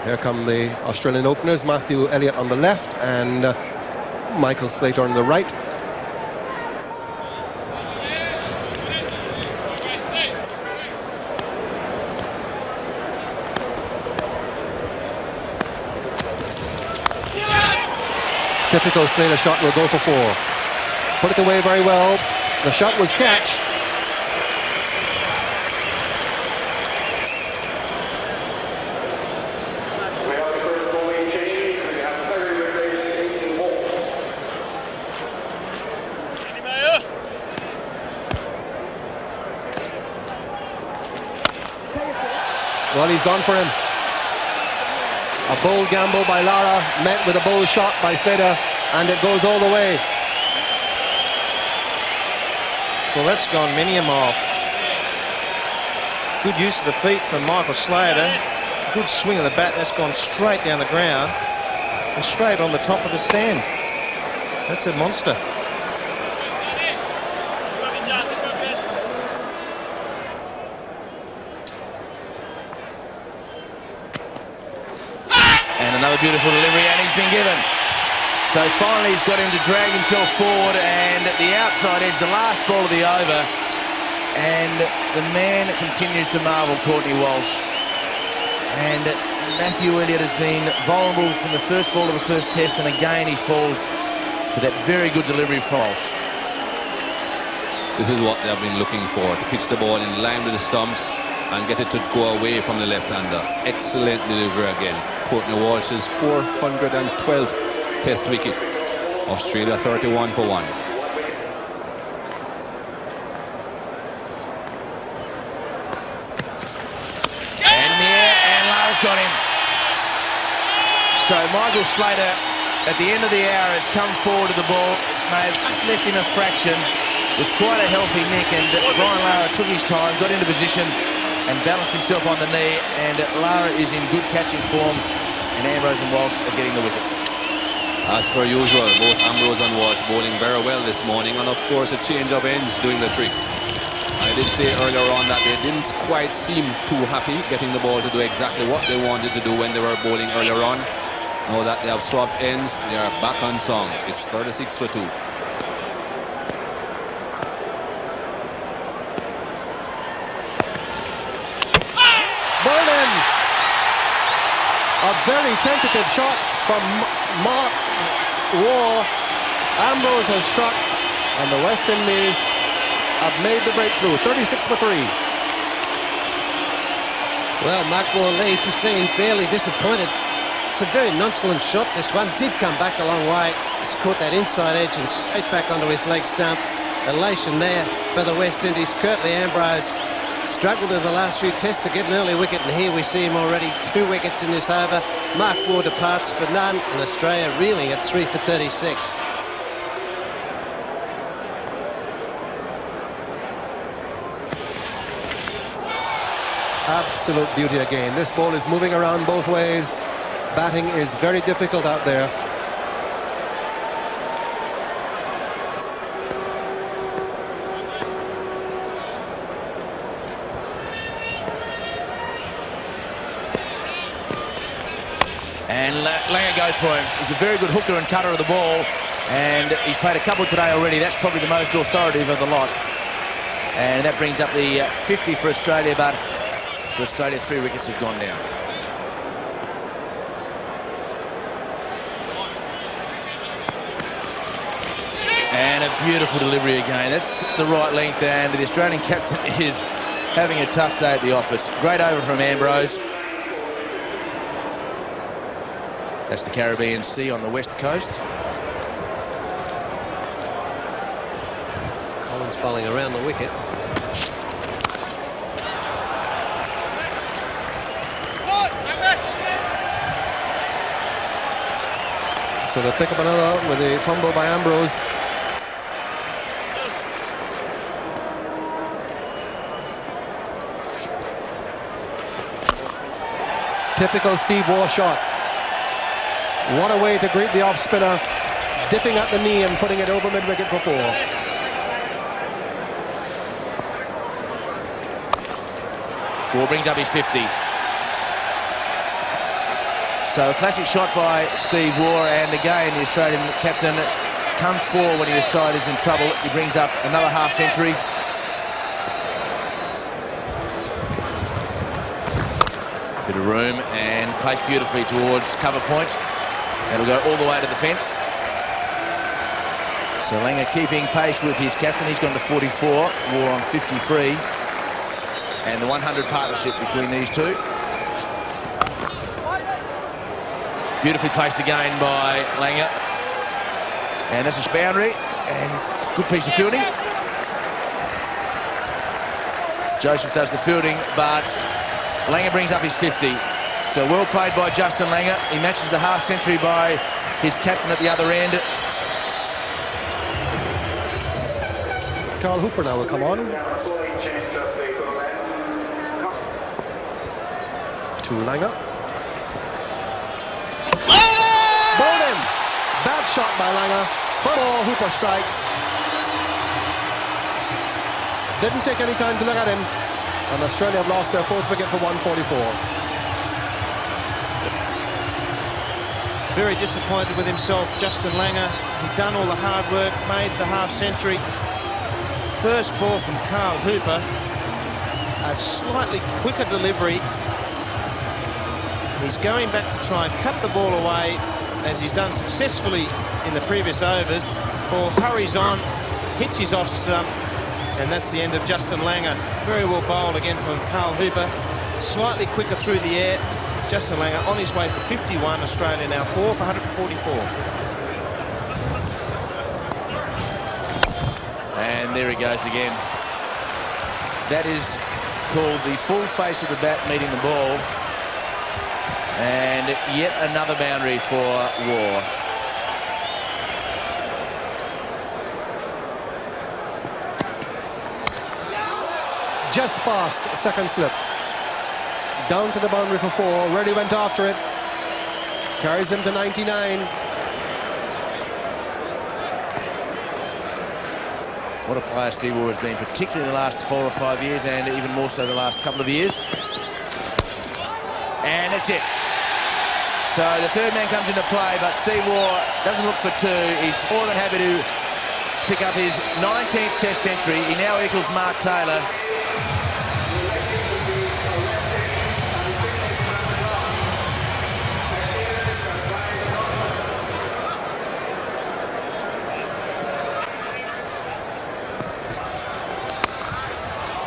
Here come the Australian openers, Matthew Elliott on the left and Michael Slater on the right. Typical Slater shot, will go for 4. Put it away very well. The shot was catch. Well, he's gone for him. A bold gamble by Lara, met with a bold shot by Slater, and it goes all the way. Well, that's gone many a mile. Good use of the feet from Michael Slater. Good swing of the bat, that's gone straight down the ground and straight on the top of the stand. That's a monster. Another beautiful delivery, and he's been given. So finally he's got him to drag himself forward, and at the outside edge, the last ball of the over, and the man continues to marvel, Courtney Walsh. And Matthew Elliott has been vulnerable from the first ball of the first test, and again he falls to that very good delivery from Walsh. This is what they've been looking for, to pitch the ball in line with the stumps and get it to go away from the left-hander. Excellent delivery again. Courtney Walsh's 412th test wicket. Australia 31 for 1. And Lara's got him. So Michael Slater at the end of the hour has come forward to the ball, may have just left him a fraction. It was quite a healthy nick, and Brian Lara took his time, got into position and balanced himself on the knee, and Lara is in good catching form, and Ambrose and Walsh are getting the wickets. As per usual, both Ambrose and Walsh bowling very well this morning, and of course a change of ends doing the trick. I did say earlier on that they didn't quite seem too happy getting the ball to do exactly what they wanted to do when they were bowling earlier on. Now that they have swapped ends, they are back on song. It's 36 for 2. A very tentative shot from Waugh. Ambrose has struck, and the West Indies have made the breakthrough. 36 for 3. Well, Mark Waugh leads the scene, fairly disappointed. It's a very nonchalant shot. This one did come back a long way. It's caught that inside edge and straight back onto his leg stump. Elation there for the West Indies. Curtly Ambrose struggled in the last few tests to get an early wicket, and here we see him already 2 wickets in this over. Mark Waugh departs for none, and Australia reeling at 3 for 36. Absolute beauty again. This ball is moving around both ways. Batting is very difficult out there. And Langer goes for him. He's a very good hooker and cutter of the ball, and he's played a couple today already. That's probably the most authoritative of the lot. And that brings up the 50 for Australia, but for Australia, 3 wickets have gone down. And a beautiful delivery again. That's the right length, and the Australian captain is having a tough day at the office. Great over from Ambrose. That's the Caribbean Sea on the west coast. Collins bowling around the wicket. So they pick up another with a fumble by Ambrose. Typical Steve Waugh shot. What a way to greet the off spinner, dipping at the knee and putting it over mid-wicket for 4. Waugh brings up his 50. So a classic shot by Steve Waugh, and again the Australian captain comes forward when his side is in trouble. He brings up another half century. Bit of room and placed beautifully towards cover point. That'll go all the way to the fence. So Langer keeping pace with his captain. He's gone to 44, Waugh on 53. And the 100 partnership between these two. Beautifully placed again by Langer. And that's a boundary and good piece of fielding. Joseph does the fielding, but Langer brings up his 50. So well played by Justin Langer. He matches the half century by his captain at the other end. Carl Hooper now will come on. To Langer. Bowled him. Bad shot by Langer. For ball, Hooper strikes. Didn't take any time to look at him. And Australia have lost their 4th wicket for 144. Very disappointed with himself, Justin Langer. He'd done all the hard work, made the half century. First ball from Carl Hooper. A slightly quicker delivery. He's going back to try and cut the ball away, as he's done successfully in the previous overs. Ball hurries on, hits his off stump, and that's the end of Justin Langer. Very well bowled again from Carl Hooper. Slightly quicker through the air. Justin Langer on his way for 51. Australia now 4 for 144. And there he goes again. That is called the full face of the bat meeting the ball. And yet another boundary for Waugh. Just past second slip. Down to the boundary for 4. Really went after it. Carries him to 99. What a player Steve Waugh has been, particularly in the last 4 or 5 years, and even more so the last couple of years. And that's it. So the third man comes into play, but Steve Waugh doesn't look for 2. He's more than happy to pick up his 19th Test century. He now equals Mark Taylor.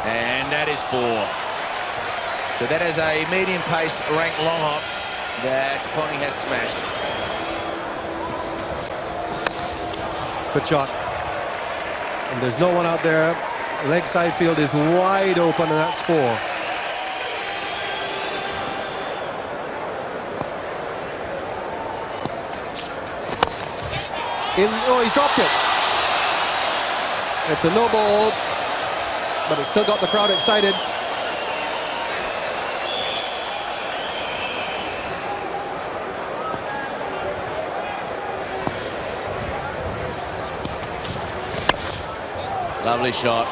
And that is 4. So that is a medium pace ranked long hop that Ponting has smashed. Good shot. And there's no one out there. Leg side field is wide open, and that's 4. Oh, he's dropped it. It's a no ball, but it's still got the crowd excited. Lovely shot.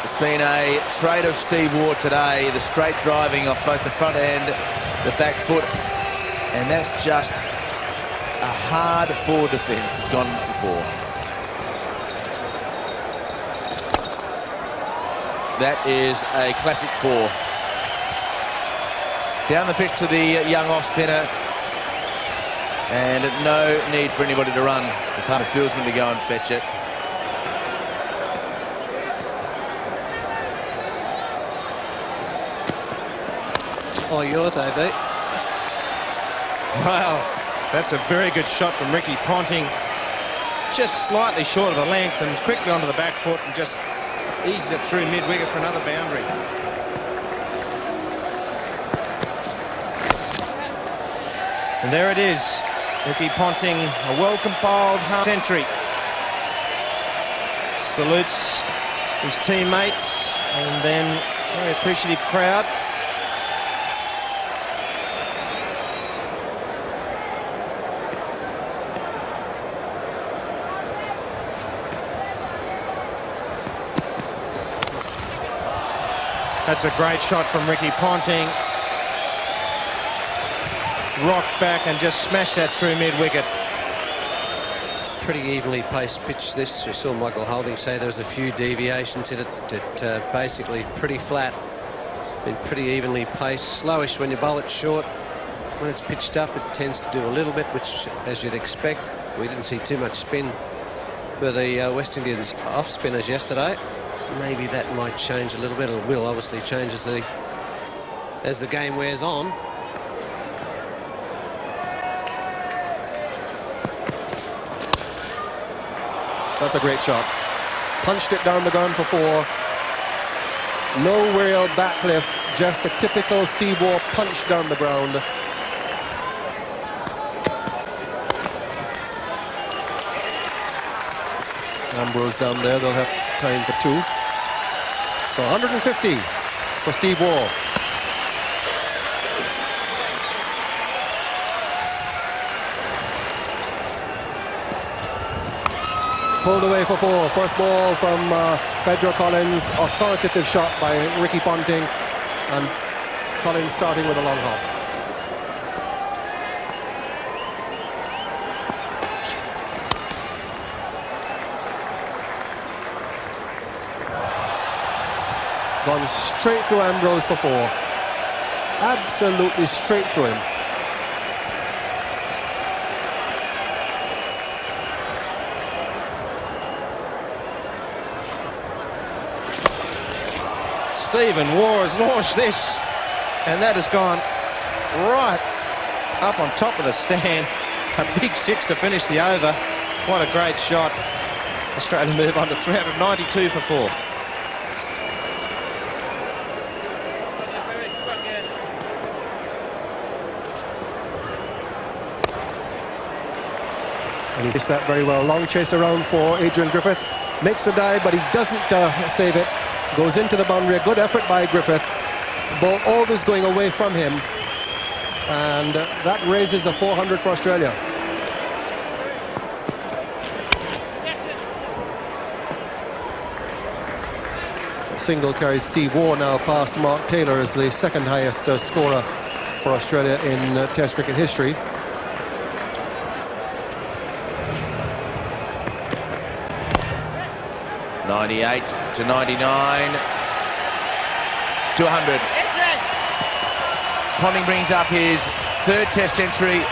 It's been a trade of Steve Waugh today, the straight driving off both the front end, the back foot, and that's just a hard forward defence. It's gone for 4. That is a classic 4. Down the pitch to the young off spinner, and no need for anybody to run. The part of fieldsman to go and fetch it. All yours, AB. Wow, that's a very good shot from Ricky Ponting. Just slightly short of the length and quickly onto the back foot and just eases it through mid-wicket for another boundary. And there it is. Ricky Ponting, a well-compiled half century. Salutes his teammates and then a very appreciative crowd. That's a great shot from Ricky Ponting. rocked back and just smashed that through mid-wicket. Pretty evenly paced pitch this. We saw Michael Holding say there was a few deviations in it. Basically pretty flat. Been pretty evenly paced. Slowish when you bowl it short. When it's pitched up, it tends to do a little bit, which, as you'd expect, we didn't see too much spin for the West Indians off spinners yesterday. Maybe that might change a little bit. It will obviously change as the game wears on. That's a great shot. Punched it down the ground for 4. No real backlift, just a typical Steve Waugh punch down the ground. Ambrose down there, they'll have time for 2. So 150 for Steve Waugh. Pulled away for 4. First ball from Pedro Collins. Authoritative shot by Ricky Ponting. And Collins starting with a long hop. Gone straight through Ambrose for 4. Absolutely straight through him. Stephen Waugh has launched this, and that has gone right up on top of the stand. A big 6 to finish the over. What a great shot. Australia move on to 392 for 4. And he gets that very well. Long chase around for Adrian Griffith. Makes a dive, but he doesn't save it. Goes into the boundary. A good effort by Griffith. Ball always going away from him. And that raises the 400 for Australia. Single carries Steve Waugh now past Mark Taylor as the second highest scorer for Australia in Test cricket history. '98 to 99 to 100. Ponting brings up his 3rd Test century,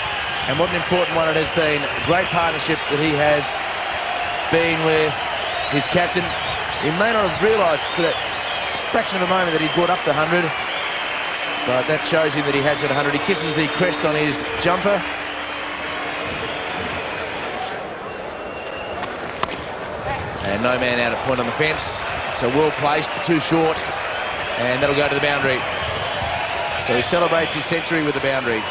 and what an important one it has been. A great partnership that he has been with his captain. He may not have realised for that fraction of a moment that he brought up the 100, but that shows him that he has got 100. He kisses the crest on his jumper. And no man out at point on the fence. So well placed, too short, and that'll go to the boundary. So he celebrates his century with the boundary.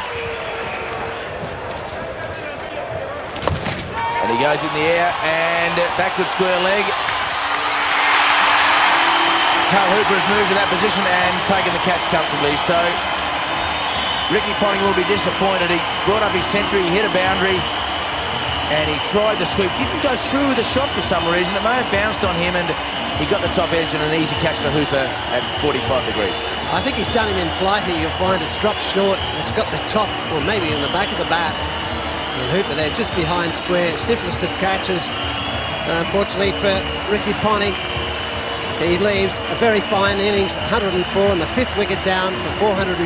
And he goes in the air and backward square leg. Carl Hooper has moved to that position and taken the catch comfortably. So Ricky Ponting will be disappointed. He brought up his century, he hit a boundary, and he tried the sweep. Didn't go through with the shot for some reason. It may have bounced on him, and he got the top edge and an easy catch for Hooper at 45 degrees. I think he's done him in flight here. You'll find it's dropped short. It's got the top, or maybe in the back of the bat. And Hooper there just behind square. Simplest of catches. Unfortunately for Ricky Ponting, he leaves a very fine innings, 104 and the 5th wicket down for 425.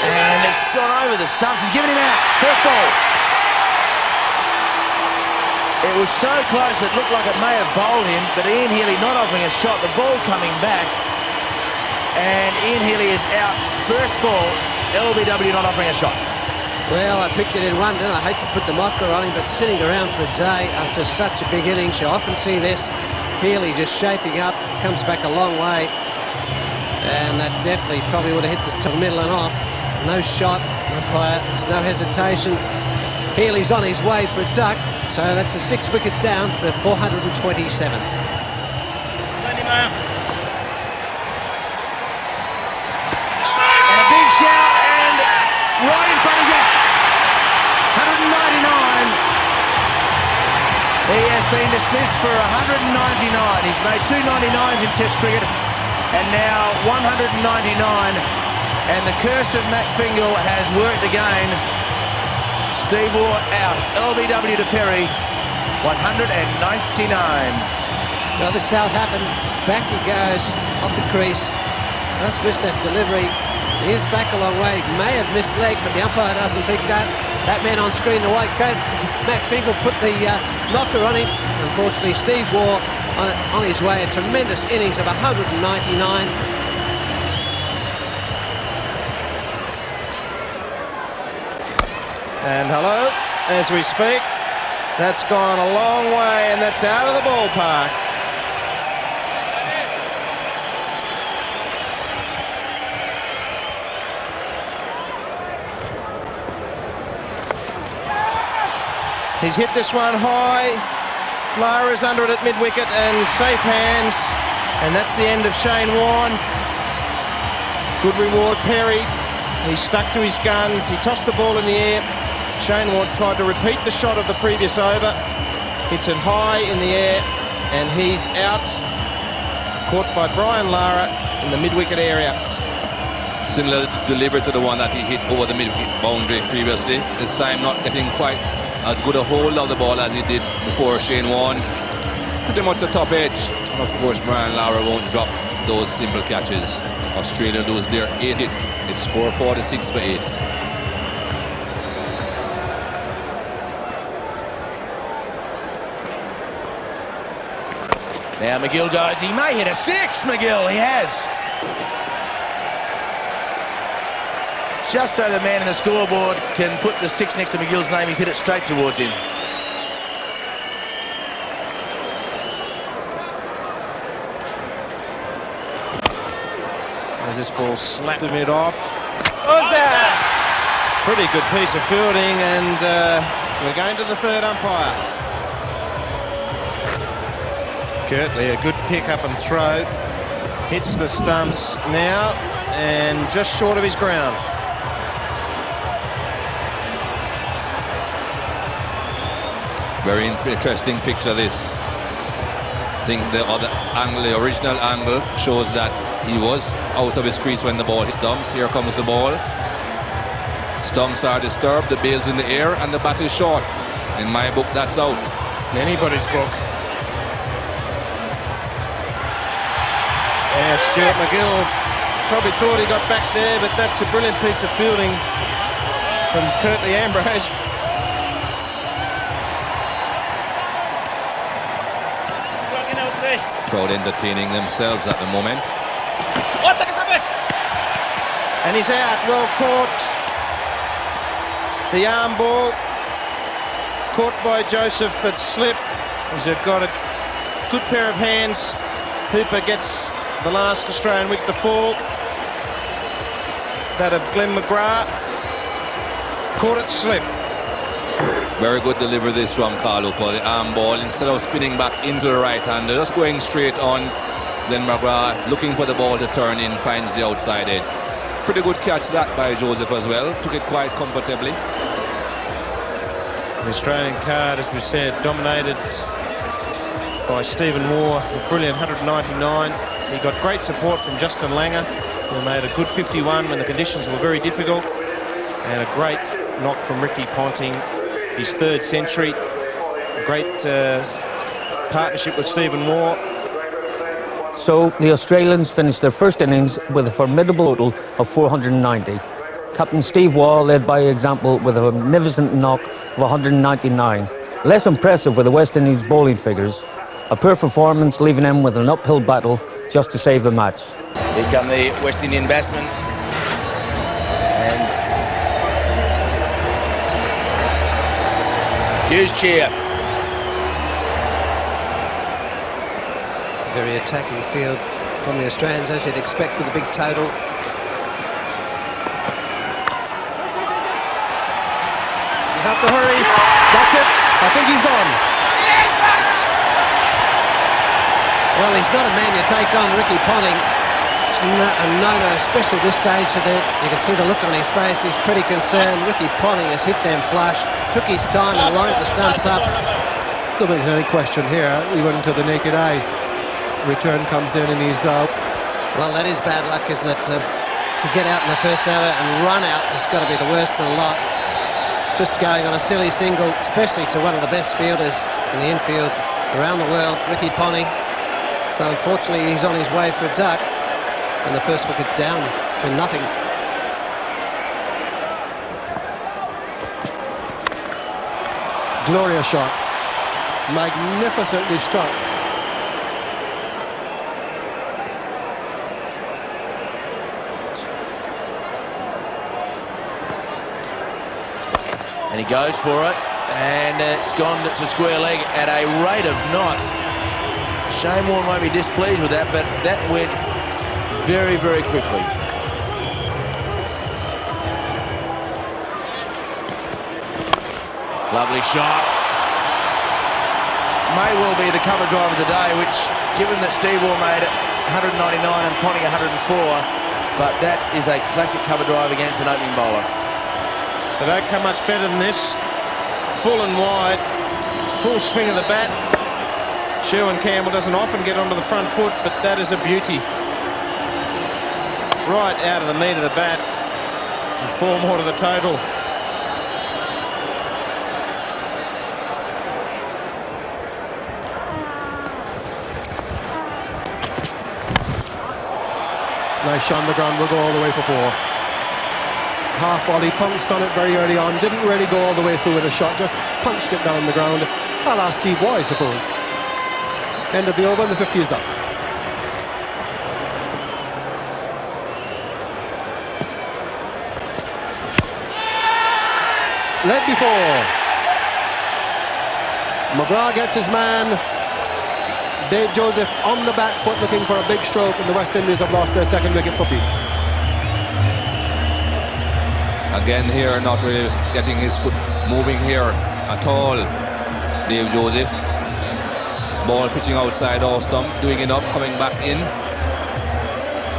And it's gone over the stumps. He's given him out. First ball. It was so close it looked like it may have bowled him, but Ian Healy not offering a shot. The ball coming back, and Ian Healy is out. First ball, LBW not offering a shot. Well, I picked it in one, didn't I? I hate to put the mocker on him, but sitting around for a day after such a big innings, you often see this. Healy just shaping up, comes back a long way, and that definitely probably would have hit the middle and off. No shot, umpire, there's no hesitation. Healy's on his way for a duck, so that's a 6th wicket down for 427. And a big shout, and right in front of you. 199. He has been dismissed for 199. He's made 2 99s in Test cricket, and now 199, and the curse of Mac Fingal has worked again. Steve Waugh out, LBW to Perry, 199. Well, this is how it happened. Back he goes off the crease. Just missed that delivery. He is back a long way. May have missed leg, but the umpire doesn't think that. That man on screen, the white coat, Mac Fingal, put the knocker on him. Unfortunately, Steve Waugh on his way. A tremendous innings of 199. And hello, as we speak, that's gone a long way, and that's out of the ballpark. He's hit this one high. Lara's under it at mid-wicket and safe hands. And that's the end of Shane Warne. Good reward, Perry. He stuck to his guns. He tossed the ball in the air. Shane Warne tried to repeat the shot of the previous over. Hits it high in the air and he's out. Caught by Brian Lara in the mid-wicket area. Similar delivery to the one that he hit over the mid-wicket boundary previously. This time not getting quite as good a hold of the ball as he did before. Shane Warne pretty much the top edge, and of course Brian Lara won't drop those simple catches. Australia lose their 8 hit. It's 446 for 8. Now McGill goes, he may hit a 6, McGill, he has. Just so the man in the scoreboard can put the 6 next to McGill's name, he's hit it straight towards him. As this ball slapped the mid off. Pretty good piece of fielding, and we're going to the third umpire. Kirtley, a good pick up and throw. Hits the stumps now and just short of his ground. Very interesting picture this. I think the other angle, the original angle, shows that he was out of his crease when the ball hit stumps. Here comes the ball. Stumps are disturbed, the bail's in the air, and the bat is short. In my book, that's out. In anybody's book. Yeah, Stuart McGill probably thought he got back there, but that's a brilliant piece of fielding from Kirtley Ambrose. Crowd entertaining themselves at the moment. And he's out, well caught. The arm ball caught by Joseph at slip. He's got a good pair of hands. Hooper gets the last Australian wicket to fall. That of Glenn McGrath. Caught it slip. Very good delivery this from Carl Hooper. The arm ball, instead of spinning back into the right hander, just going straight on. Then McGrath, looking for the ball to turn in, finds the outside edge. Pretty good catch that by Joseph as well. Took it quite comfortably. The Australian card, as we said, dominated by Stephen Waugh. A brilliant 199. He got great support from Justin Langer, who made a good 51 when the conditions were very difficult. And a great knock from Ricky Ponting. His 3rd century. Great partnership with Stephen Waugh. So the Australians finished their first innings with a formidable total of 490. Captain Steve Waugh led by example with a magnificent knock of 199. Less impressive were the West Indies bowling figures. A poor performance leaving them with an uphill battle just to save the match. Here come the West Indian batsmen. And huge cheer. Very attacking field from the Australians, as you'd expect with a big total. You have to hurry. That's it. I think he's gone. Well, he's not a man you take on, Ricky Ponting. It's a no-no, especially this stage. So that you can see the look on his face. He's pretty concerned. Ricky Ponting has hit them flush, took his time and lined the stumps up. I don't think there's any question here. We went into the naked eye. Return comes in and he's Well, that is bad luck, isn't it? To get out in the first over and run out has got to be the worst of the lot. Just going on a silly single, especially to one of the best fielders in the infield around the world, Ricky Ponting. So unfortunately he's on his way for a duck, and the first wicket down for nothing. Glorious shot. Magnificently struck. And he goes for it, and it's gone to square leg at a rate of knots. Shane Warne won't be displeased with that, but that went very, very quickly. Lovely shot. May well be the cover drive of the day, which, given that Steve Waugh made it 199 and Ponting 104, but that is a classic cover drive against an opening bowler. They don't come much better than this. Full and wide, full swing of the bat. Sherwin Campbell doesn't often get onto the front foot, but that is a beauty. Right out of the meat of the bat, and 4 more to the total. Nice shot on the ground, will go all the way for 4. Half volley, pounced on it very early on, didn't really go all the way through with a shot, just punched it down the ground. I'll ask Steve Waugh, I suppose. End of the over and the 50 is up. Led before. McGrath gets his man. Dave Joseph on the back foot looking for a big stroke, and the West Indies have lost their second wicket for Pete. Again here, not really getting his foot moving here at all. Dave Joseph. Ball pitching outside off stump, doing enough, coming back in.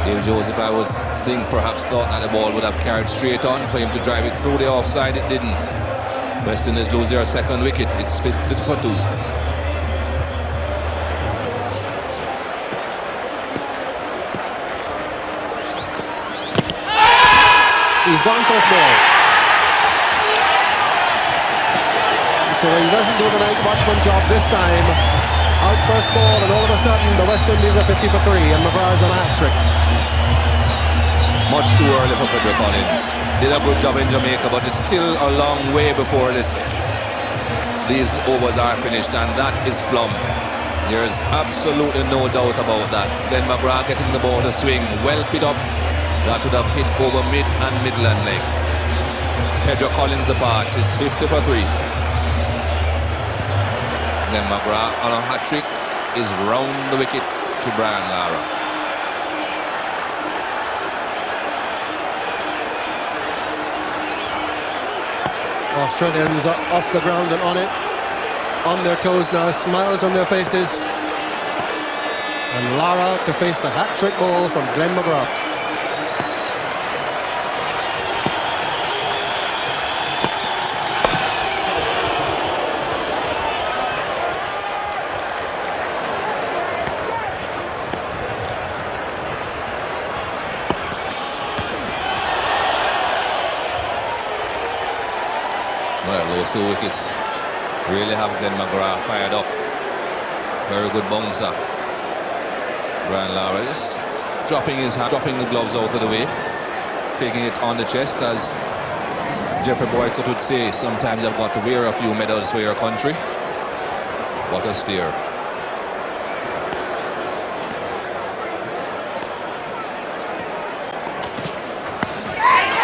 Dave Joseph, I would think, perhaps thought that the ball would have carried straight on for him to drive it through the offside. It didn't. West Indies lose their second wicket. It's 50 for 2. He's gone first ball. So he doesn't do the night watchman job this time. Out first ball, and all of a sudden the West Indies are 50 for 3, and McGrath's on a hat-trick. Much too early for Pedro Collins. Did a good job in Jamaica, but it's still a long way before these overs are finished, and that is plumb. There's absolutely no doubt about that. Then McGrath getting the ball to swing, well pit up. That would have hit over mid and midland leg. Pedro Collins departs. It's 50 for 3. Then McGrath on a hat-trick is round the wicket to Brian Lara. Australians are off the ground and on it. On their toes now, smiles on their faces. And Lara to face the hat-trick ball from Glenn McGrath. Well, those 2 wickets really have Glenn McGrath fired up. Very good bouncer. Brian Lara just dropping the gloves out of the way, taking it on the chest, as Jeffrey Boycott would say, sometimes you've got to wear a few medals for your country. What a steer.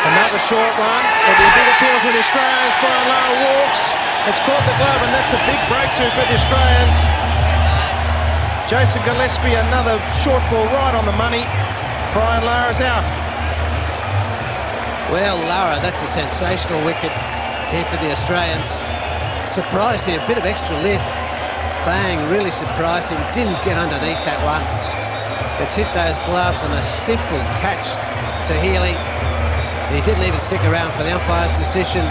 Another short one. There'll be a big appeal for the Australians. Brian Lara walks. It's caught the glove, and that's a big breakthrough for the Australians. Jason Gillespie, another short ball right on the money. Brian Lara's out. Well, Lara, that's a sensational wicket here for the Australians. Surprised him, a bit of extra lift. Bang, really surprised him. Didn't get underneath that one. It's hit those gloves, and a simple catch to Healy. He didn't even stick around for the umpire's decision.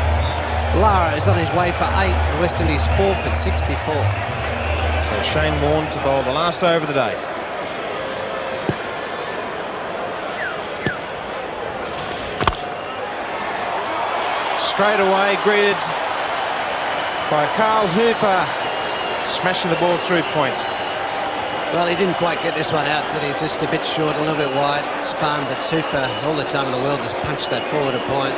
Lara is on his way for 8. The West Indies 4 for 64. So Shane Warne to bowl the last over of the day. straight away greeted by Carl Hooper, smashing the ball through point. Well, he didn't quite get this one out, did he? Just a bit short, a little bit wide. Spun, but Hooper, all the time in the world, just punched that forward a point.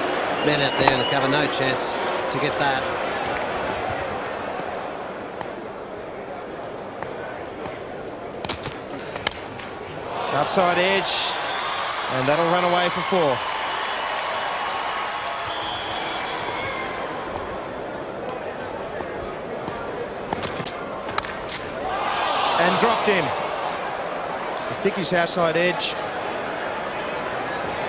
Man out there in the cover, no chance to get that. Outside edge, and that'll run away for 4. And dropped him. I think he's outside edge.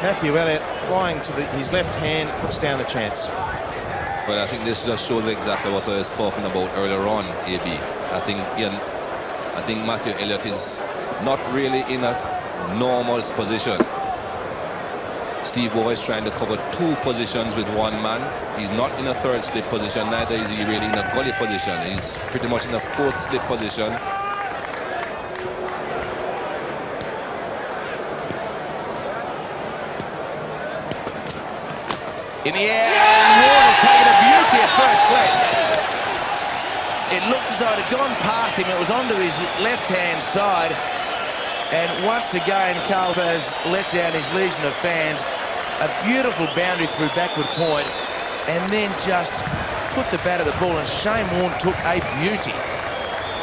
Matthew Elliott flying to his left hand, puts down the chance. Well, I think this just shows exactly what I was talking about earlier on, AB. I think Matthew Elliott is not really in a normal position. Steve Waugh is trying to cover 2 positions with 1 man. He's not in a 3rd slip position, neither is he really in a gully position. He's pretty much in a 4th slip position. In the air, and Warne's taken a beauty at first slip. It looked as though it had gone past him. It was onto his left-hand side. And once again, Carl has let down his legion of fans. A beautiful boundary through backward point, and then just put the bat of the ball, and Shane Warne took a beauty.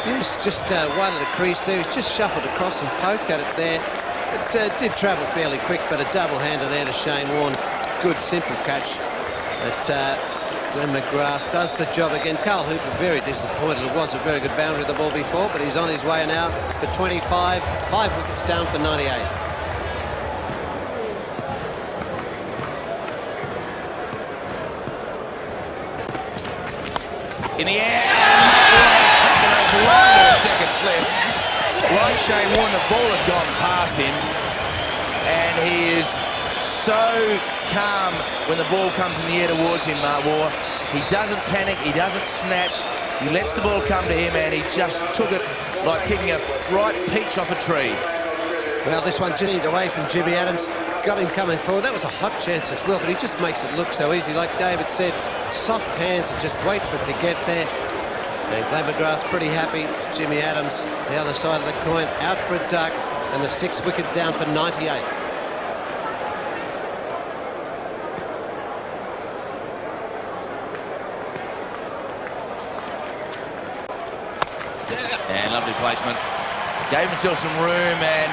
He was just wide of the crease there. He's just shuffled across and poked at it there. It did travel fairly quick, but a double-hander there to Shane Warne. Good, simple catch. But Glenn McGrath does the job again. Carl Hooper very disappointed. It was a very good boundary of the ball before, but he's on his way now for 25. 5 wickets down for 98. In the air, and Warne's taken a blind second slip. Like Shane Warne, the ball had gone past him, and he is so calm when the ball comes in the air towards him, Waugh. He doesn't panic, he doesn't snatch, he lets the ball come to him, and he just took it like picking a ripe peach off a tree. Well, this one just away from Jimmy Adams. Got him coming forward. That was a hot chance as well, but he just makes it look so easy. Like David said, soft hands and just waits for it to get there. And Glenn McGrath's pretty happy. Jimmy Adams, the other side of the coin, out for a duck, and the 6th wicket down for 98. And lovely placement. Gave himself some room, and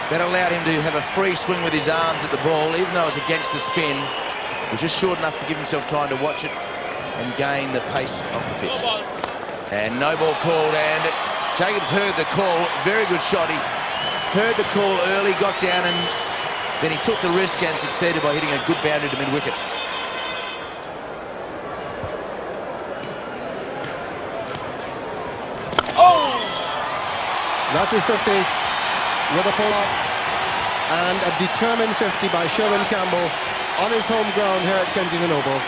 that allowed him to have a free swing with his arms at the ball, even though it was against the spin. It was just short enough to give himself time to watch it and gain the pace off the pitch. And no ball called, and Jacobs heard the call. Very good shot. He heard the call early, got down, and then he took the risk and succeeded by hitting a good boundary to mid-wicket. That's his 50 with a pull-up, and a determined 50 by Sherwin Campbell on his home ground here at Kensington Oval.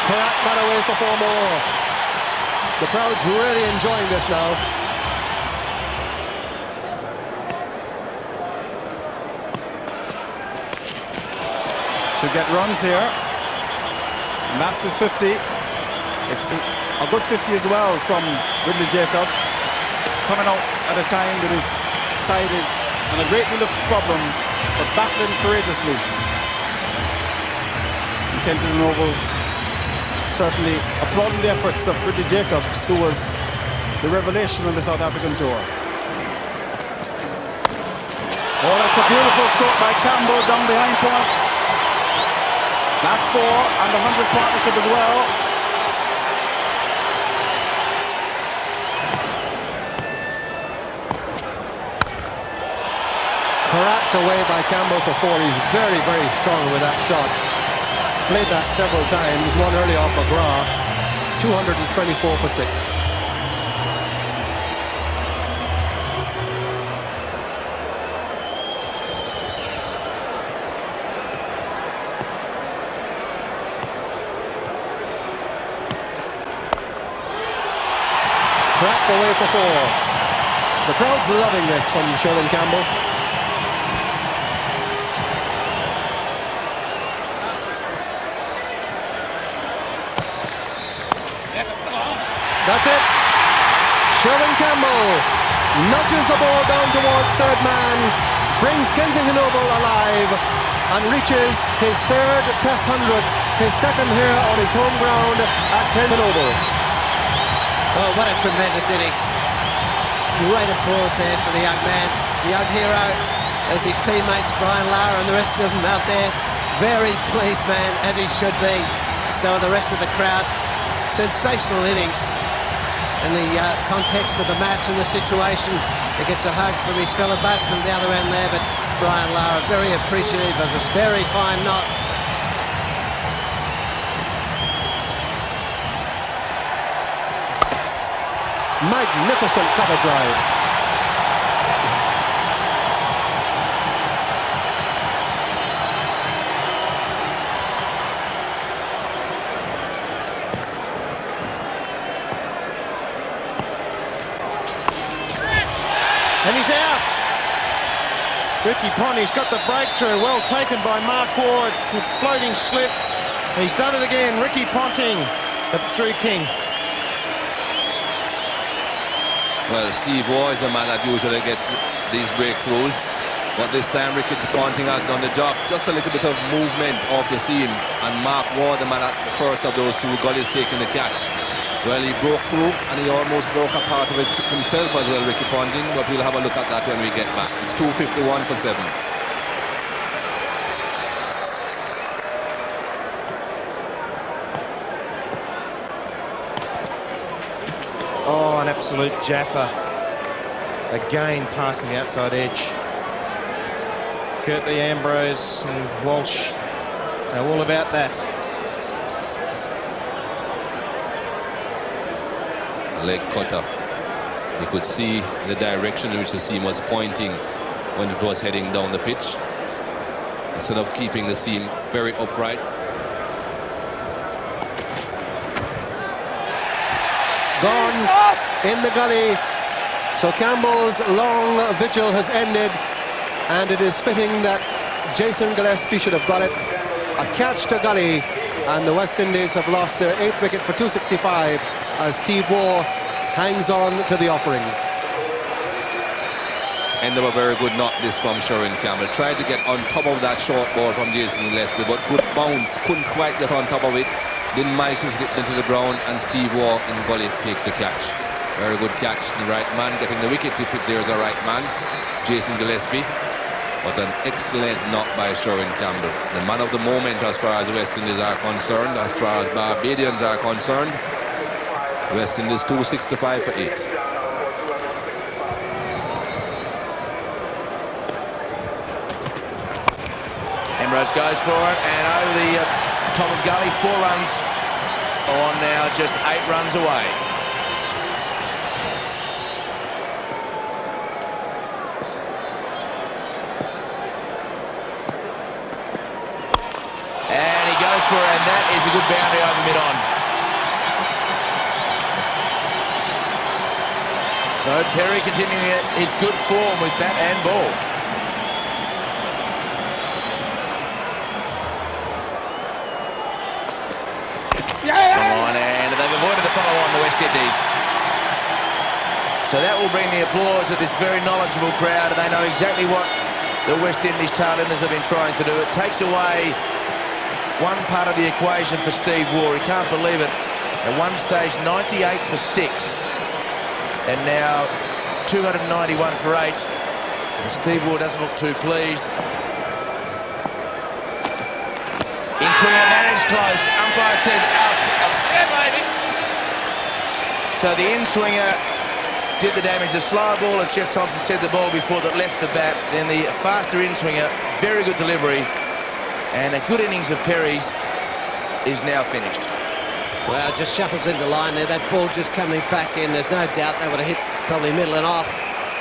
Crack that away for 4 more. The crowd's really enjoying this now. Should get runs here. And that's his 50. It's a good 50 as well from Waugh Jacobs, coming out at a time that is sided and a great deal of problems, but battling courageously. And Kensington Oval certainly applauding the efforts of Waugh Jacobs, who was the revelation on the South African tour. Oh, that's a beautiful stroke by Campbell down behind point. That's 4, and the 100 partnership as well. Cracked away by Campbell for 4. He's very, very strong with that shot. Played that several times. One early off McGrath. 224 for 6. Cracked away for 4. The crowd's loving this from Sherwin Campbell. That's it. Sherwin Campbell nudges the ball down towards third man, brings Kensington Oval alive, and reaches his third Test 100, his second here on his home ground at Kensington Oval. Oh, what a tremendous innings. Great applause there for the young man, the young hero, as his teammates Brian Lara and the rest of them out there. Very pleased man, as he should be. So the rest of the crowd. Sensational innings. In the context of the match and the situation, he gets a hug from his fellow batsman the other end there, but Brian Lara very appreciative of a very fine knock. Magnificent cover drive. And he's out. Ricky Ponting's got the breakthrough. Well taken by Mark Waugh to floating slip. He's done it again. Ricky Ponting, the through king. Well, Steve Waugh is the man that usually gets these breakthroughs. But this time, Ricky Ponting has done the job. Just a little bit of movement off the seam. And Mark Waugh, the man at the first of those two gullies, taking the catch. Well, he broke through and he almost broke a part of it himself as well, Ricky Ponting, but we'll have a look at that when we get back. It's 2:51 for 7. Oh, an absolute jaffer. Again, passing the outside edge. Kirtley, Ambrose and Walsh know all about that. Leg cutter. You could see the direction in which the seam was pointing when it was heading down the pitch. Instead of keeping the seam very upright. Gone in the gully. So Campbell's long vigil has ended, and it is fitting that Jason Gillespie should have got it. A catch to gully, and the West Indies have lost their 8th wicket for 265 as Steve Waugh hangs on to the offering. End of a very good knock this from Sherwin Campbell. Tried to get on top of that short ball from Jason Gillespie, but good bounce. Couldn't quite get on top of it. Didn't manage to hit it into the ground, and Steve Waugh in gully takes the catch. Very good catch. The right man getting the wicket if there's a right man. Jason Gillespie. But an excellent knock by Sherwin Campbell. The man of the moment as far as the West Indies are concerned, as far as Barbadians are concerned. West Indies 265 for 8. Ambrose goes for it, and over the top of gully, 4 runs. On now, just 8 runs away. And he goes for it, and that is a good boundary over mid-on. So Perry continuing his good form with bat and ball. And they've avoided the follow-on, the West Indies. So that will bring the applause of this very knowledgeable crowd, and they know exactly what the West Indies tailenders have been trying to do. It takes away one part of the equation for Steve Waugh. He can't believe it. At one stage, 98 for 6. And now 291 for 8. And Steve Waugh doesn't look too pleased. In-swinger managed close. Umpire says out. Yeah, baby. So the in-swinger did the damage. The slower ball, as Jeff Thompson said, the ball before that left the bat. Then the faster in-swinger, very good delivery. And a good innings of Perry's is now finished. Well, just shuffles into line there. That ball just coming back in. There's no doubt they would have hit probably middle and off.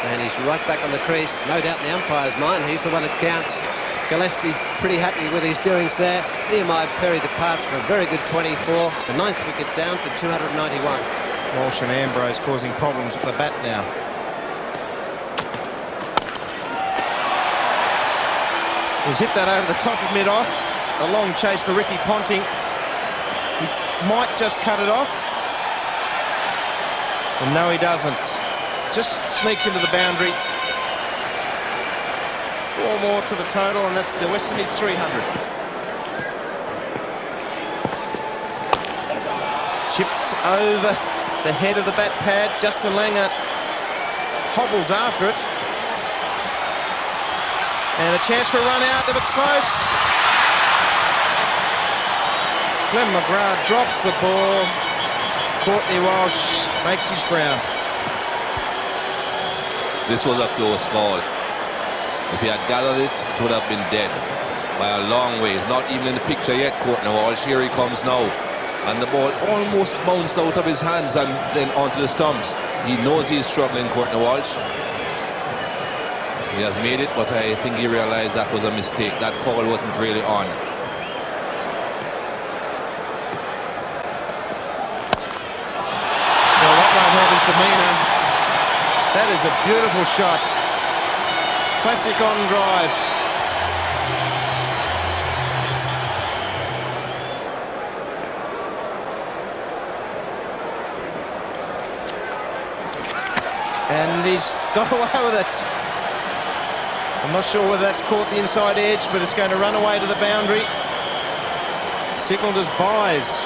And he's right back on the crease. No doubt in the umpire's mind. He's the one that counts. Gillespie pretty happy with his doings there. Nehemiah Perry departs for a very good 24. The 9th wicket down to 291. Walsh and Ambrose causing problems with the bat now. He's hit that over the top of mid-off. A long chase for Ricky Ponting. He might just cut it off. And no, he doesn't. Just sneaks into the boundary. 4 more to the total, and that's the West Indies 300. Chipped over the head of the bat pad. Justin Langer hobbles after it. And a chance for a run out if it's close. Glenn McGrath drops the ball. Courtney Walsh makes his ground. This was a close call. If he had gathered it, it would have been dead by a long way. He's not even in the picture yet, Courtney Walsh. Here he comes now. And the ball almost bounced out of his hands and then onto the stumps. He knows he's struggling, Courtney Walsh. He has made it, but I think he realized that was a mistake. That call wasn't really on. Well, that won't help his demeanour. That is a beautiful shot. Classic on drive. And he's got away with it. I'm not sure whether that's caught the inside edge, but it's going to run away to the boundary. Signalled as buys.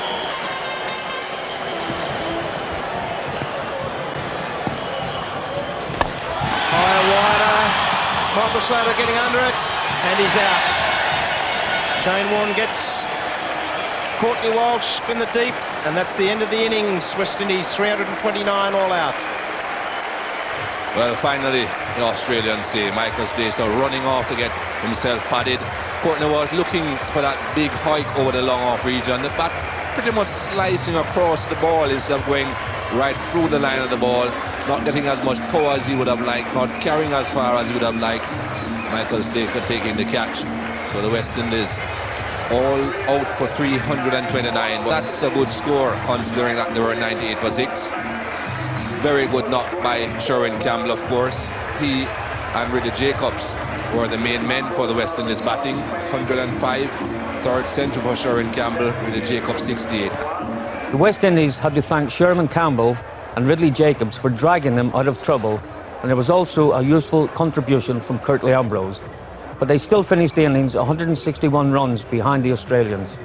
Higher, wider. Michael Slater getting under it, and he's out. Shane Warne gets Courtney Walsh in the deep, and that's the end of the innings. West Indies 329 all out. Well, finally, the Australians say Michael Slater running off to get himself padded. Courtney was looking for that big hike over the long off region. The bat pretty much slicing across the ball instead of going right through the line of the ball. Not getting as much power as he would have liked, not carrying as far as he would have liked. Michael Slater taking the catch. So the West Indies all out for 329. That's a good score considering that they were 98 for 6. Very good knock by Sherwin Campbell, of course. He and Ridley Jacobs were the main men for the West Indies batting. 105, third century for Sherwin Campbell, Ridley Jacobs 68. The West Indies had to thank Sherman Campbell and Ridley Jacobs for dragging them out of trouble, and there was also a useful contribution from Curtly Ambrose. But they still finished the innings 161 runs behind the Australians.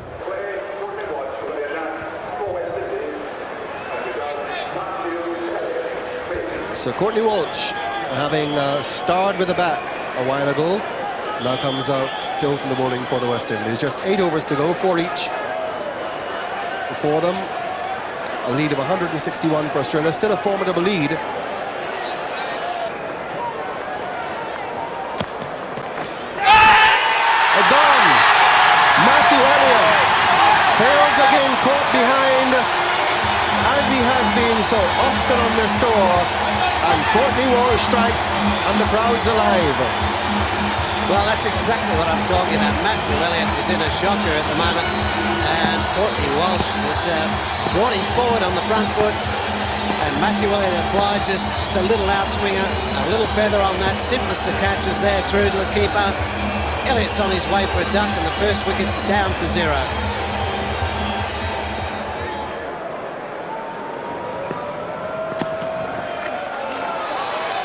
So Courtney Walsh, having starred with the bat a while ago, now comes out to open the bowling for the West Indies. Just 8 overs to go, 4 each for them. A lead of 161 for Australia, still a formidable lead. Gone! Matthew Elliott fails again, caught behind, as he has been so often on this tour. And Courtney Walsh strikes, and the crowd's alive. Well, that's exactly what I'm talking about. Matthew Elliott is in a shocker at the moment, and Courtney Walsh has brought him forward on the front foot, and Matthew Elliott obliges just a little outswinger, a little feather on that. Simplest of catches there through to the keeper. Elliott's on his way for a duck, and the first wicket down for 0.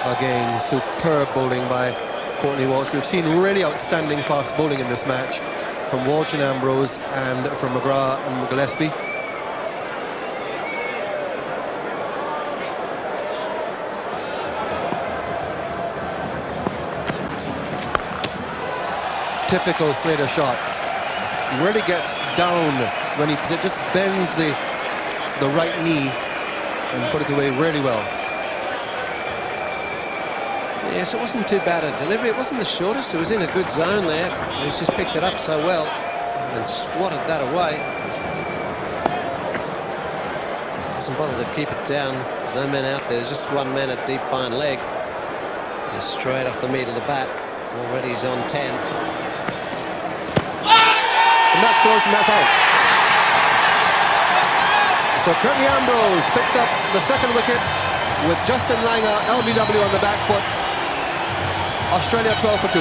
Again, superb bowling by Courtney Walsh. We've seen really outstanding fast bowling in this match from Waugh and Ambrose and from McGrath and Gillespie. Typical Slater shot. He really gets down when it just bends the right knee and put it away really well. Yes, it wasn't too bad a delivery. It wasn't the shortest. It was in a good zone there. He's just picked it up so well and swatted that away. Doesn't bother to keep it down. There's no man out there. There's just one man at deep fine leg. He's straight off the meat of the bat. Already he's on 10. And that's close, and that's out. So Curtly Ambrose picks up the second wicket with Justin Langer, LBW on the back foot. Australia 12 for 2.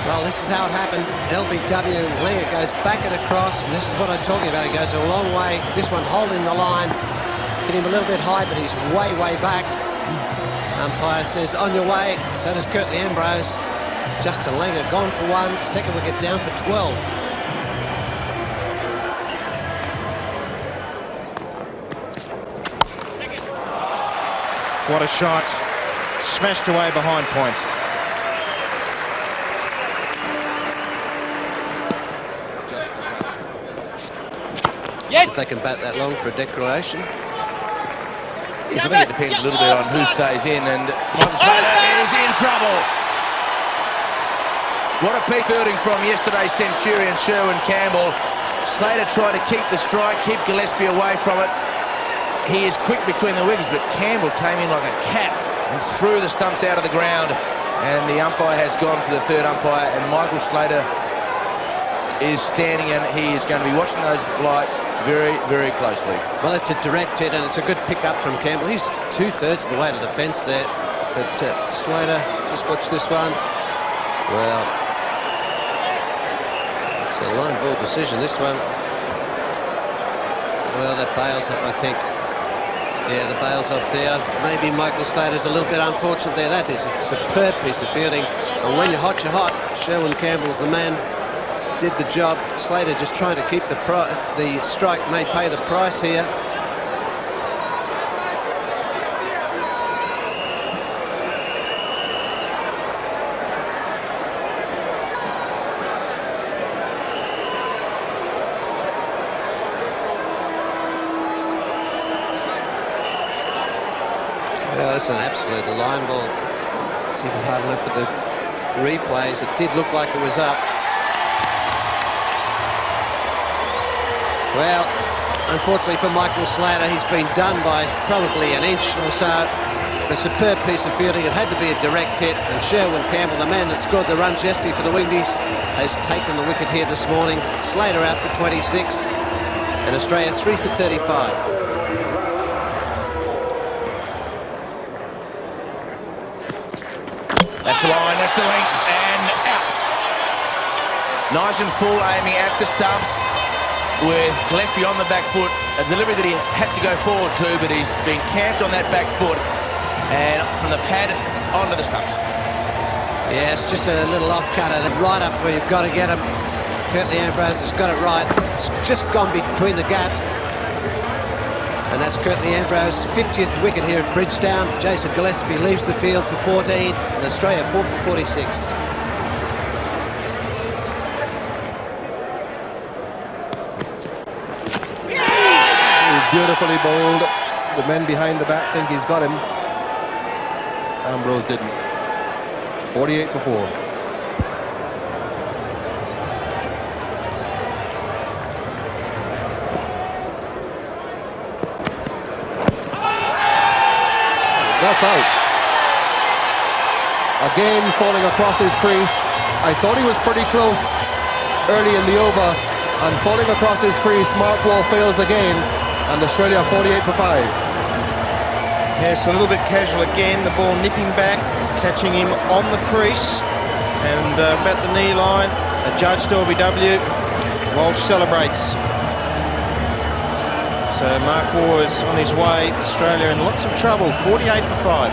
Well, this is how it happened. LBW, Langer goes back and across, and this is what I'm talking about. He goes a long way. This one holding the line. Hit him a little bit high, but he's way, way back. Umpire says, on your way. So does Curtly Ambrose. Justin Langer gone for one. Second wicket down for 12. What a shot. Smashed away behind point. Yes. If they can bat that long for a declaration. Yes, I think it depends a little bit on who stays in, and Michael Slater is in trouble. What a peak fielding from yesterday's centurion, Sherwin Campbell. Slater tried to keep the strike, keep Gillespie away from it. He is quick between the wickets, but Campbell came in like a cat and threw the stumps out of the ground. And the umpire has gone to the third umpire, and Michael Slater is standing, and he is going to be watching those lights very, very closely. Well, it's a direct hit, and it's a good pick-up from Campbell. He's 2/3 of the way to the fence there. But Slater, just watch this one. Well, it's a line ball decision, this one. Well, that bails up, I think. Yeah, the bails off there. Maybe Michael Slater's a little bit unfortunate there. That is a superb piece of fielding. And when you're hot, you're hot. Sherwin Campbell's the man. Did the job. Slater just trying to keep the strike may pay the price here. Well, it's an absolute line ball. It's even hard enough with the replays. It did look like it was up. Well, unfortunately for Michael Slater, he's been done by probably an inch or so. A superb piece of fielding. It had to be a direct hit, and Sherwin Campbell, the man that scored the runs yesterday for the Windies, has taken the wicket here this morning. Slater out for 26, and Australia 3 for 35. That's the line, that's the length, and out. Nice and full, aiming at the stumps, with Gillespie on the back foot. A delivery that he had to go forward to, but he's been camped on that back foot, and from the pad onto the stumps. Yeah, it's just a little off cutter, right up where you've got to get him. Curtly Ambrose has got it right. It's just gone between the gap. And that's Curtly Ambrose, 50th wicket here at Bridgetown. Jason Gillespie leaves the field for 14, and Australia 4 for 46. Beautifully bowled. The men behind the bat think he's got him. Ambrose didn't. 48 for 4. That's out. Again falling across his crease. I thought he was pretty close early in the over, and falling across his crease, Mark Waugh fails again, and Australia 48 for 5. Yes, a little bit casual again. The ball nipping back, catching him on the crease, and about the knee line. Adjudged LBW. Walsh celebrates. So Mark Waugh is on his way. Australia in lots of trouble. 48 for 5.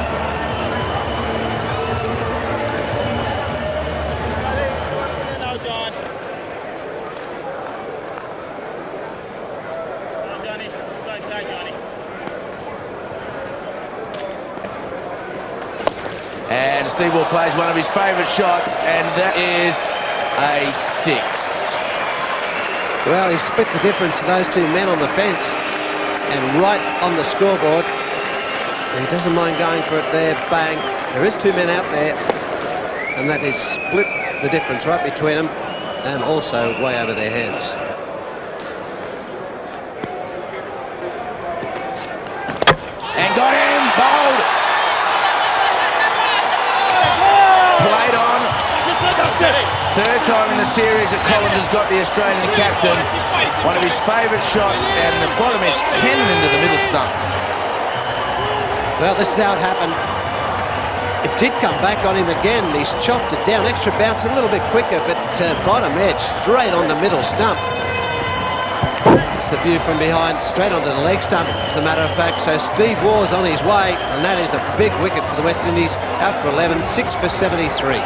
And Steve Waugh plays one of his favourite shots, and that is a 6. Well, he split the difference of those two men on the fence, and right on the scoreboard. He doesn't mind going for it there, bang. There is two men out there, and that is split the difference right between them, and also way over their heads. And got him, bowled. Played on. Third time in the series that Collins has got the Australian captain. One of his favourite shots, and the bottom edge cannon into the middle stump. Well, this is how it happened. It did come back on him again. He's chopped it down. Extra bounce, a little bit quicker, but bottom edge, straight on the middle stump. It's the view from behind, straight onto the leg stump, as a matter of fact. So Steve Waugh's on his way, and that is a big wicket for the West Indies. Out for 11, 6 for 73.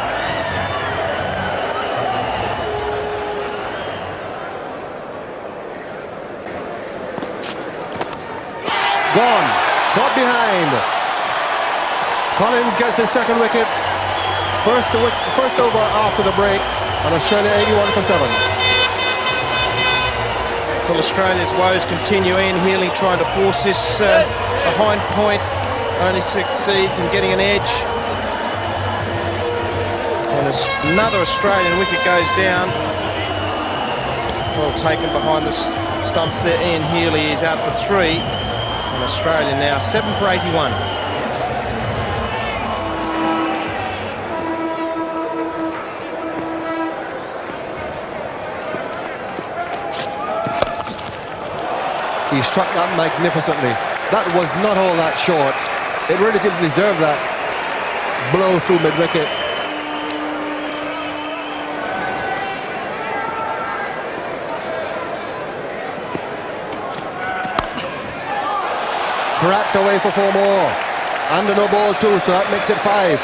Gone, caught behind. Collins gets his second wicket. First over after the break, and Australia 81 for 7. Well, Australia's woes continue. Ian Healy trying to force this behind point, only succeeds in getting an edge. And as another Australian wicket goes down, well taken behind the stumps there. Ian Healy is out for 3. And Australia now 7 for 81. He struck that magnificently. That was not all that short. It really didn't deserve that blow through mid-wicket. Cracked away for 4 more. And a no ball too, so that makes it 5.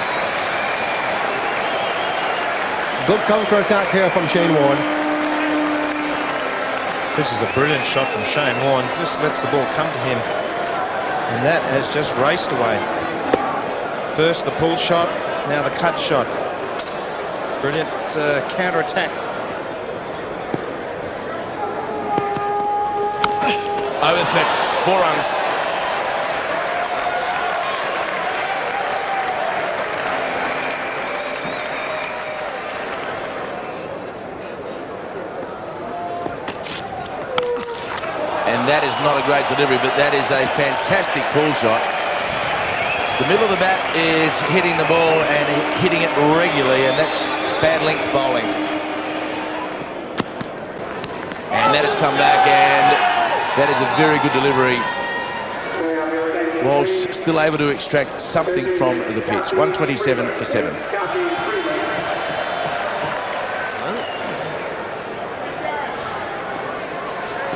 Good counter-attack here from Shane Warne. This is a brilliant shot from Shane Warne. Just lets the ball come to him. And that has just raced away. First the pull shot, now the cut shot. Brilliant counter-attack. Overslips, 4 runs. And that is not a great delivery, but that is a fantastic pull shot. The middle of the bat is hitting the ball and hitting it regularly, and that's bad length bowling. And that has come back, and that is a very good delivery. Whilst still able to extract something from the pitch. 127 for 7.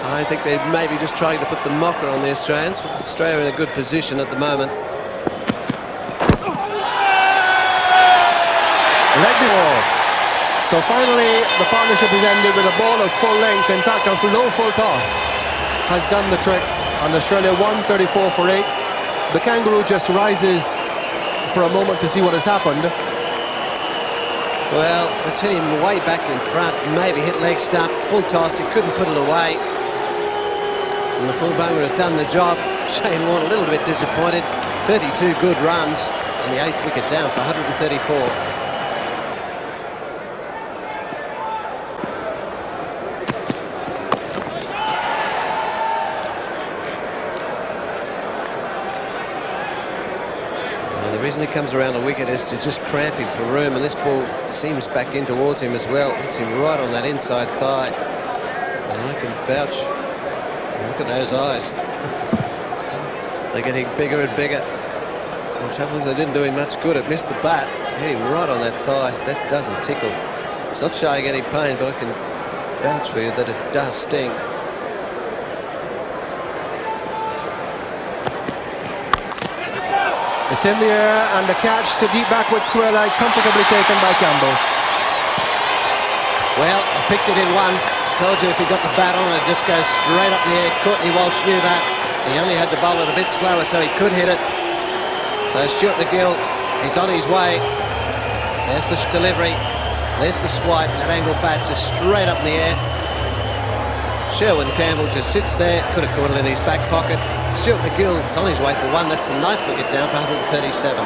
I think they're maybe just trying to put the mocker on the Australians, but Australia in a good position at the moment. Leg ball. So finally, the partnership is ended with a ball of full length. In fact, a low full toss has done the trick. And Australia 134 for 8. The Kangaroo just rises for a moment to see what has happened. Well, it's hit him way back in front. Maybe hit leg stump. Full toss. He couldn't put it away. And the full bunger has done the job. Shane Warne a little bit disappointed. 32 good runs. And the 8th wicket down for 134. The reason he comes around the wicket is to just cramp him for room, and this ball seems back in towards him as well. Hits him right on that inside thigh. And I can vouch. Look at those eyes. They're getting bigger and bigger. The trouble is they didn't do him much good. It missed the bat. Hit him right on that thigh. That doesn't tickle. It's not showing any pain, but I can vouch for you that it does sting. It's in the air, and the catch to deep backward square leg, comfortably taken by Campbell. Well, I picked it in one. Told you if he got the bat on, it'd just go straight up in the air. Courtney Walsh knew that. He only had to bowl it a bit slower so he could hit it. So Stuart McGill, he's on his way. There's the delivery. There's the swipe. That angled bat just straight up in the air. Sherwin Campbell just sits there. Could have caught it in his back pocket. Stuart McGill is on his way for 1. That's the 9th wicket down for 137.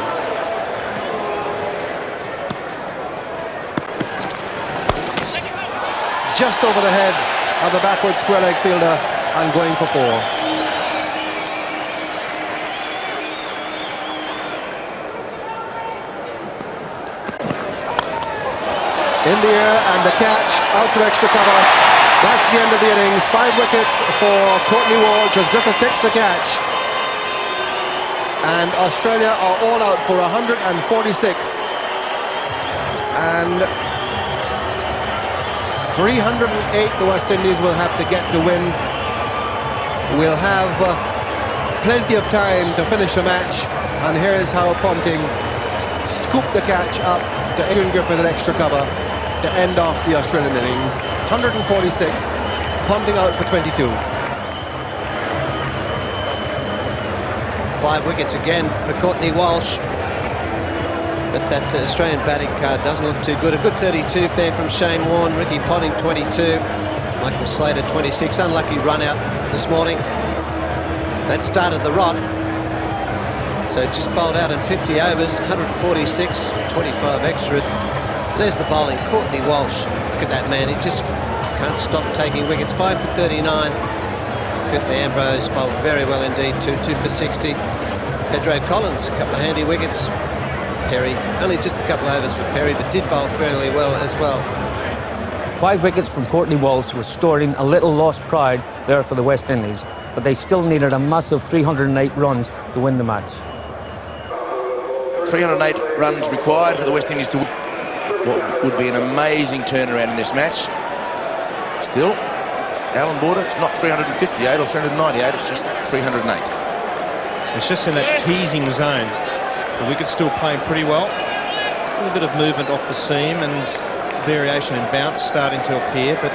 Just over the head of the backward square leg fielder and going for 4. In the air, and the catch out to extra cover. That's the end of the innings. 5 wickets for Courtney Walsh as Griffith takes the catch. and Australia are all out for 146. And 308 the West Indies will have to get to win. We'll have plenty of time to finish the match, and here is how Ponting scooped the catch up to Adrian Griffith at extra cover to end off the Australian innings. 146, Ponting out for 22. 5 wickets again for Courtney Walsh. But that Australian batting card doesn't look too good. A good 32 there from Shane Warne. Ricky Ponting 22. Michael Slater 26. Unlucky run out this morning. That started the rot. So just bowled out in 50 overs, 146, 25 extra. There's the bowling, Courtney Walsh. Look at that man, he just can't stop taking wickets. 5 for 39. Fifthly Ambrose bowled very well indeed, 2 for 60. Pedro Collins, a couple of handy wickets. Perry, only just a couple of overs for Perry, but did bowl fairly well as well. 5 wickets from Courtney Walsh, restoring a little lost pride there for the West Indies, but they still needed a massive 308 runs to win the match. 308 runs required for the West Indies to win what would be an amazing turnaround in this match. Still, Alan Border, it's not 358 or 398, it's just 308. It's just in that teasing zone. The wicket's still playing pretty well. A little bit of movement off the seam and variation in bounce starting to appear, but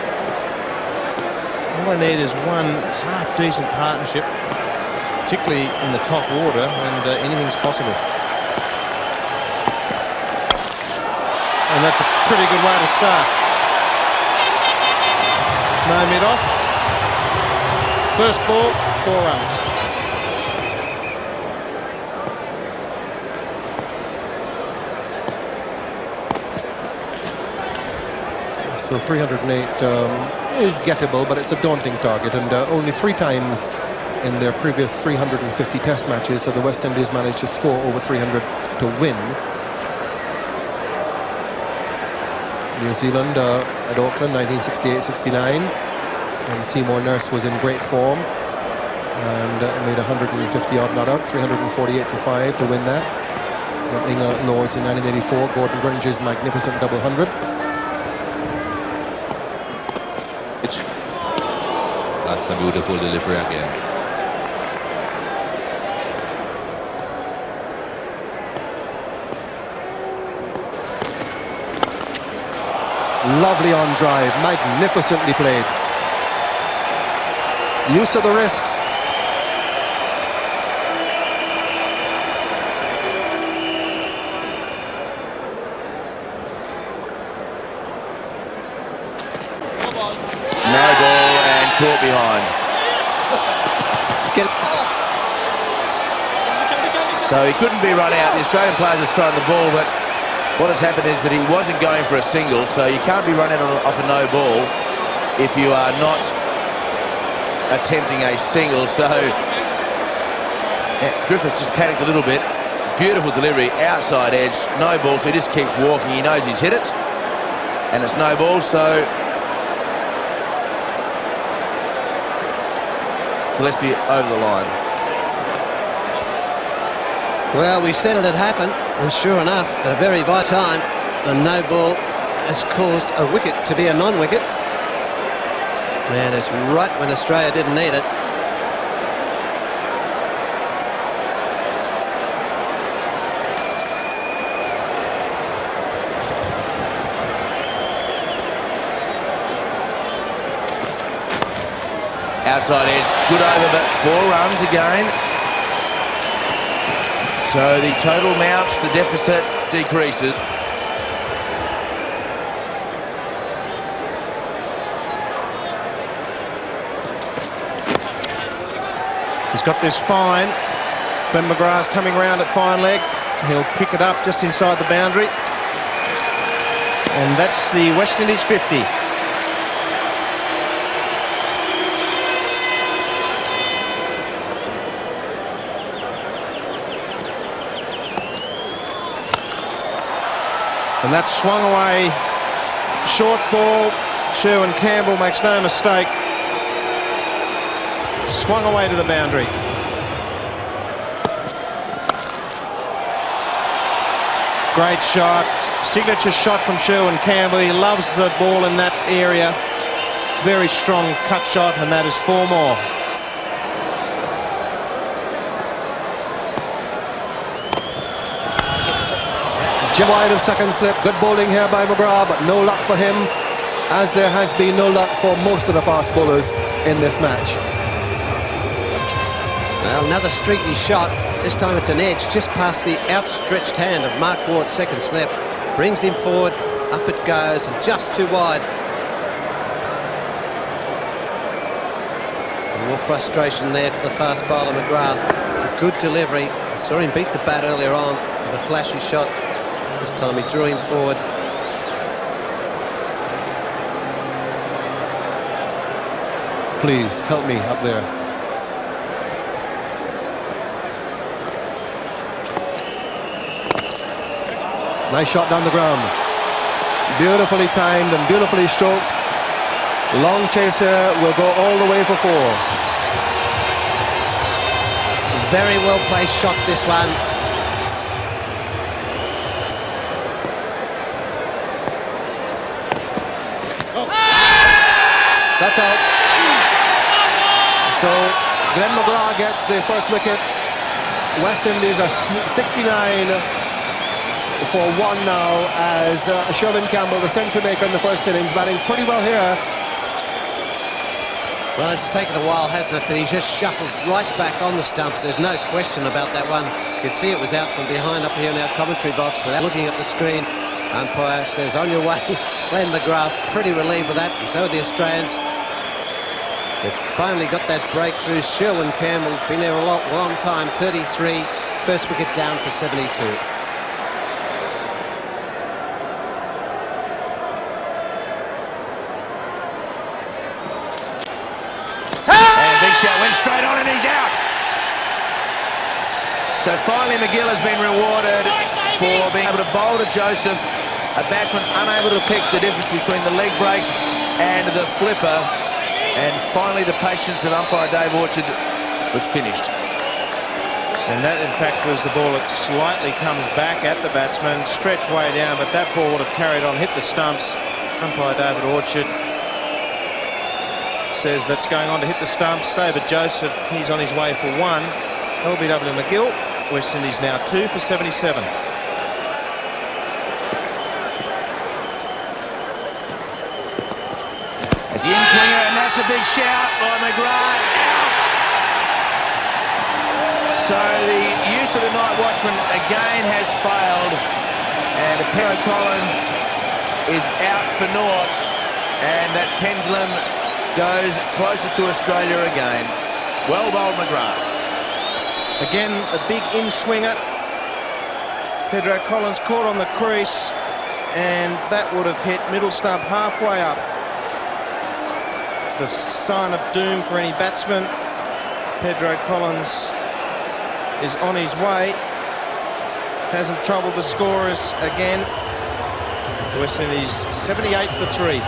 all they need is one half-decent partnership, particularly in the top order, and anything's possible. And that's a pretty good way to start. No mid-off. First ball, 4 runs. So 308 is gettable, but it's a daunting target, and only 3 times in their previous 350 test matches have the West Indies managed to score over 300 to win. New Zealand at Auckland, 1968-69, and Seymour Nurse was in great form and made 150 odd not out, 348 for 5 to win that. England Lords in 1984, Gordon Grange's magnificent double 100. That's a beautiful delivery again. Lovely on drive, magnificently played. Use of the wrists. No ball and caught behind. So he couldn't be run out. The Australian players have thrown the ball, but what has happened is that he wasn't going for a single, so you can't be run out off a no ball if you are not attempting a single. So Griffiths just panicked a little bit. Beautiful delivery, outside edge, no ball, so he just keeps walking. He knows he's hit it, and it's no ball, so Gillespie over the line. Well, we said it'd happen, and sure enough, at a very vital time, the no ball has caused a wicket to be a non-wicket. And it's right when Australia didn't need it. Outside edge, good over, but 4 runs again. So the total mounts, the deficit decreases. He's got this fine. Ben McGrath's coming round at fine leg. He'll pick it up just inside the boundary. And that's the West Indies 50. And that's swung away. Short ball. Sherwin Campbell makes no mistake. Swung away to the boundary. Great shot, signature shot from Sherwin Campbell. He loves the ball in that area. Very strong cut shot, and that is 4 more. Wide of second slip. Good bowling here by McGrath, but no luck for him, as there has been no luck for most of the fast bowlers in this match. Well, another streaky shot. This time it's an edge just past the outstretched hand of Mark Ward's second slip. Brings him forward, up it goes, and just too wide. Some more frustration there for the fast bowler McGrath. A good delivery. I saw him beat the bat earlier on with a flashy shot. This time he drew him forward. Please help me up there. Nice shot down the ground. Beautifully timed and beautifully stroked. Long chaser will go all the way for 4. Very well placed shot, this one. That's out. So Glenn McGrath gets the first wicket. West Indies are 69 for 1 now, as Sherwin Campbell, the century maker in the first innings, batting pretty well here. Well, it's taken a while, hasn't it? But he just shuffled right back on the stumps. There's no question about that one. You could see it was out from behind up here in our commentary box without looking at the screen. Umpire says, on your way. Glenn McGrath pretty relieved with that, and so are the Australians. They finally got that breakthrough. Sherwin Campbell, been there a long time, 33, first wicket down for 72. And big shot went straight on and he's out. So finally McGill has been rewarded for being able to bowl to Joseph, a batsman unable to pick the difference between the leg break and the flipper. And finally the patience of umpire Dave Orchard was finished. And that in fact was the ball that slightly comes back at the batsman, stretched way down, but that ball would have carried on, hit the stumps. Umpire David Orchard says that's going on to hit the stumps. David Joseph, he's on his way for 1. LBW McGill, West Indies now 2 for 77. The in-swinger, and that's a big shout by McGrath, out! So the use of the night watchman again has failed, and Pedro Collins is out for naught, and that pendulum goes closer to Australia again. Well bowled McGrath. Again, a big in-swinger. Pedro Collins caught on the crease, and that would have hit middle stump halfway up. The sign of doom for any batsman. Pedro Collins is on his way. Hasn't troubled the scorers again. West Indies 78 for 3.